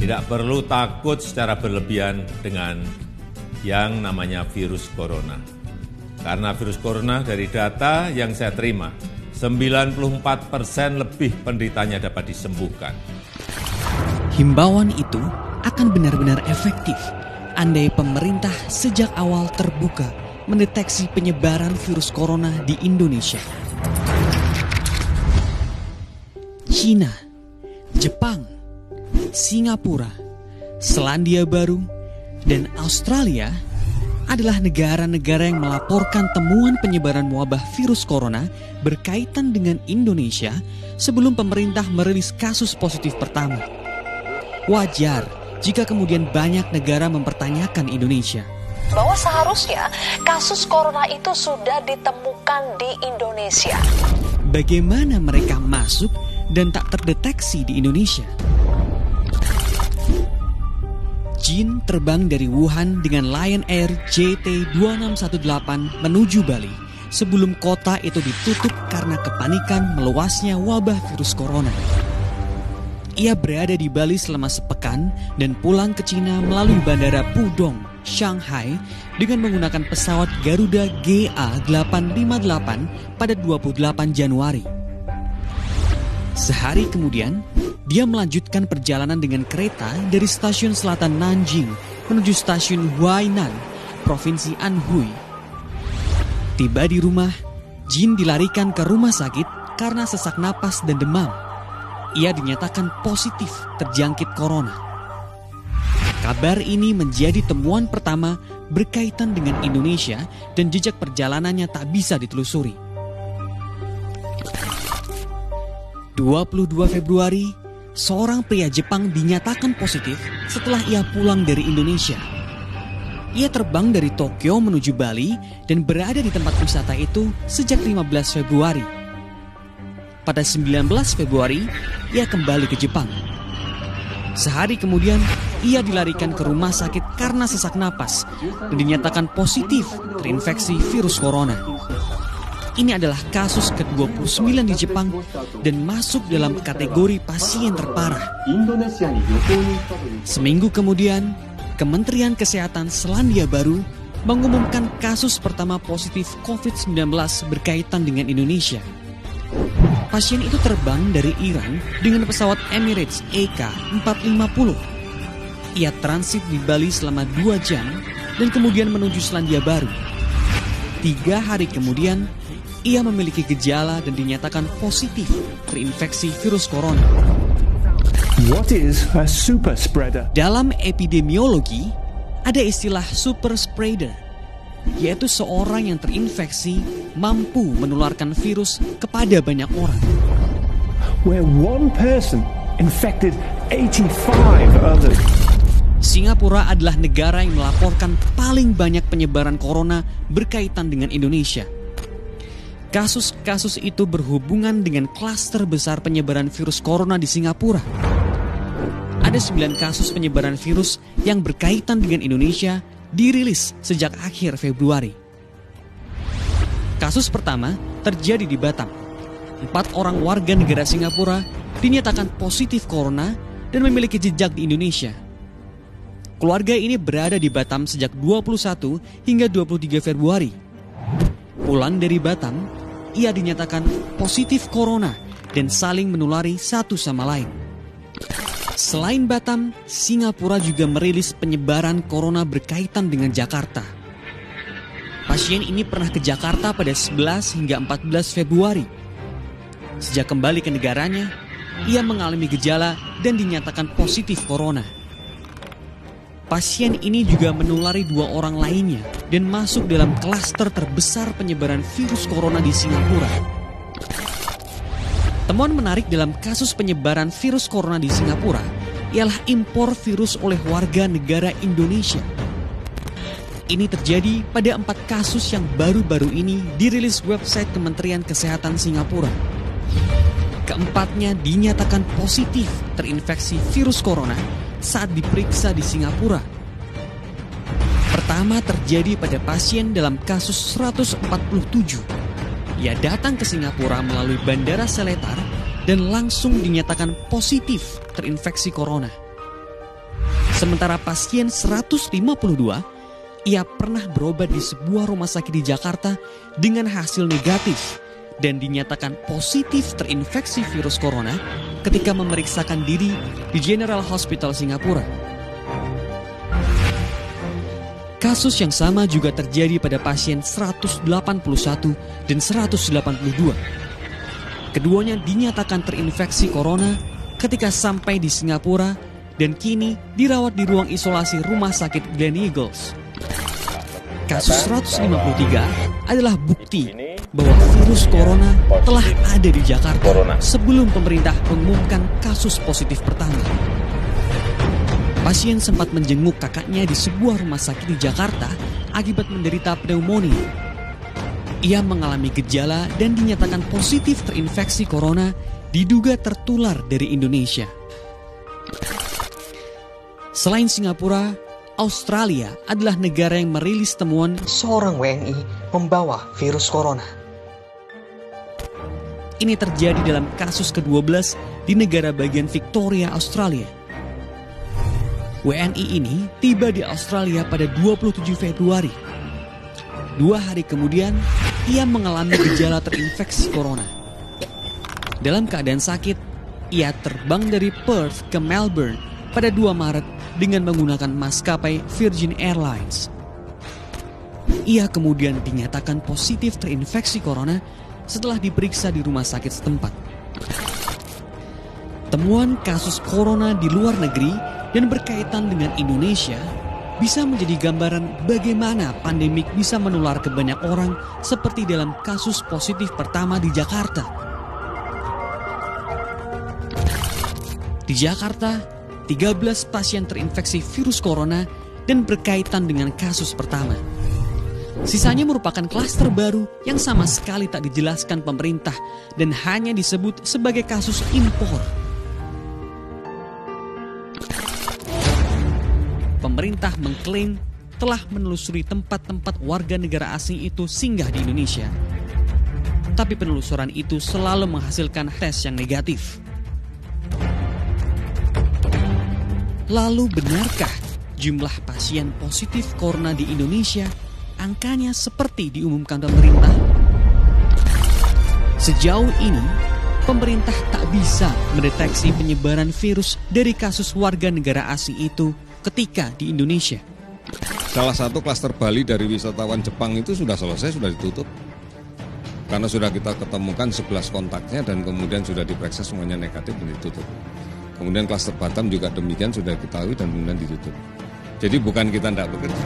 Tidak perlu takut secara berlebihan dengan yang namanya virus corona. Karena virus corona dari data yang saya terima, 94% lebih penderitanya dapat disembuhkan. Himbauan itu akan benar-benar efektif andai pemerintah sejak awal terbuka mendeteksi penyebaran virus corona di Indonesia. China, Jepang, Singapura, Selandia Baru, dan Australia adalah negara-negara yang melaporkan temuan penyebaran wabah virus corona berkaitan dengan Indonesia sebelum pemerintah merilis kasus positif pertama. Wajar jika kemudian banyak negara mempertanyakan Indonesia. Bahwa seharusnya kasus corona itu sudah ditemukan di Indonesia. Bagaimana mereka masuk dan tak terdeteksi di Indonesia? Jin terbang dari Wuhan dengan Lion Air JT2618 menuju Bali sebelum kota itu ditutup karena kepanikan meluasnya wabah virus corona. Ia berada di Bali selama sepekan dan pulang ke Cina melalui Bandara Pudong, Shanghai dengan menggunakan pesawat Garuda GA858 pada 28 Januari. Sehari kemudian, dia melanjutkan perjalanan dengan kereta dari stasiun selatan Nanjing menuju stasiun Huainan, Provinsi Anhui. Tiba di rumah, Jin dilarikan ke rumah sakit karena sesak napas dan demam. Ia dinyatakan positif terjangkit corona. Kabar ini menjadi temuan pertama berkaitan dengan Indonesia dan jejak perjalanannya tak bisa ditelusuri. 22 Februari, seorang pria Jepang dinyatakan positif setelah ia pulang dari Indonesia. Ia terbang dari Tokyo menuju Bali dan berada di tempat wisata itu sejak 15 Februari. Pada 19 Februari, ia kembali ke Jepang. Sehari kemudian, ia dilarikan ke rumah sakit karena sesak napas dan dinyatakan positif terinfeksi virus corona. Ini adalah kasus ke-29 di Jepang dan masuk dalam kategori pasien terparah. Seminggu kemudian, Kementerian Kesehatan Selandia Baru mengumumkan kasus pertama positif COVID-19 berkaitan dengan Indonesia. Pasien itu terbang dari Iran dengan pesawat Emirates EK450. Ia transit di Bali selama 2 jam dan kemudian menuju Selandia Baru. 3 hari kemudian, ia memiliki gejala dan dinyatakan positif terinfeksi virus corona. What is a super spreader? Dalam epidemiologi, ada istilah super spreader, yaitu seorang yang terinfeksi mampu menularkan virus kepada banyak orang. Where one person infected 85 others. Singapura adalah negara yang melaporkan paling banyak penyebaran corona berkaitan dengan Indonesia. Kasus-kasus itu berhubungan dengan klaster besar penyebaran virus corona di Singapura. Ada 9 kasus penyebaran virus yang berkaitan dengan Indonesia dirilis sejak akhir Februari. Kasus pertama terjadi di Batam. 4 orang warga negara Singapura dinyatakan positif corona dan memiliki jejak di Indonesia. Keluarga ini berada di Batam sejak 21 hingga 23 Februari. Pulang dari Batam, ia dinyatakan positif corona dan saling menulari satu sama lain. Selain Batam, Singapura juga merilis penyebaran corona berkaitan dengan Jakarta. Pasien ini pernah ke Jakarta pada 11 hingga 14 Februari. Sejak kembali ke negaranya, ia mengalami gejala dan dinyatakan positif corona. Pasien ini juga menulari 2 orang lainnya dan masuk dalam klaster terbesar penyebaran virus corona di Singapura. Temuan menarik dalam kasus penyebaran virus corona di Singapura ialah impor virus oleh warga negara Indonesia. Ini terjadi pada 4 kasus yang baru-baru ini dirilis website Kementerian Kesehatan Singapura. Keempatnya dinyatakan positif terinfeksi virus corona saat diperiksa di Singapura. Pertama terjadi pada pasien dalam kasus 147. Ia datang ke Singapura melalui Bandara Seletar dan langsung dinyatakan positif terinfeksi corona. Sementara pasien 152, ia pernah berobat di sebuah rumah sakit di Jakarta dengan hasil negatif dan dinyatakan positif terinfeksi virus corona ketika memeriksakan diri di General Hospital Singapura. Kasus yang sama juga terjadi pada pasien 181 dan 182. Keduanya dinyatakan terinfeksi corona ketika sampai di Singapura dan kini dirawat di ruang isolasi Rumah Sakit Gleneagles. Kasus 153 adalah bukti bahwa virus corona telah ada di Jakarta sebelum pemerintah mengumumkan kasus positif pertama. Pasien sempat menjenguk kakaknya di sebuah rumah sakit di Jakarta akibat menderita pneumonia. Ia mengalami gejala dan dinyatakan positif terinfeksi corona, diduga tertular dari Indonesia. Selain Singapura, Australia adalah negara yang merilis temuan seorang WNI membawa virus corona. Ini terjadi dalam kasus ke-12 di negara bagian Victoria, Australia. WNI ini tiba di Australia pada 27 Februari. 2 hari kemudian, ia mengalami gejala terinfeksi corona. Dalam keadaan sakit, ia terbang dari Perth ke Melbourne pada 2 Maret dengan menggunakan maskapai Virgin Airlines. Ia kemudian dinyatakan positif terinfeksi corona setelah diperiksa di rumah sakit setempat. Temuan kasus corona di luar negeri dan berkaitan dengan Indonesia bisa menjadi gambaran bagaimana pandemik bisa menular ke banyak orang seperti dalam kasus positif pertama di Jakarta. Di Jakarta, 13 pasien terinfeksi virus corona dan berkaitan dengan kasus pertama. Sisanya merupakan klaster baru yang sama sekali tak dijelaskan pemerintah dan hanya disebut sebagai kasus impor. Pemerintah mengklaim telah menelusuri tempat-tempat warga negara asing itu singgah di Indonesia. Tapi penelusuran itu selalu menghasilkan tes yang negatif. Lalu benarkah jumlah pasien positif corona di Indonesia angkanya seperti diumumkan pemerintah? Sejauh ini, pemerintah tak bisa mendeteksi penyebaran virus dari kasus warga negara asing itu ketika di Indonesia. Salah satu klaster Bali dari wisatawan Jepang itu sudah selesai, sudah ditutup. Karena sudah kita ketemukan 11 kontaknya dan kemudian sudah diperiksa semuanya negatif dan ditutup. Kemudian klaster Batam juga demikian sudah diketahui dan kemudian ditutup. Jadi bukan kita tidak bekerja.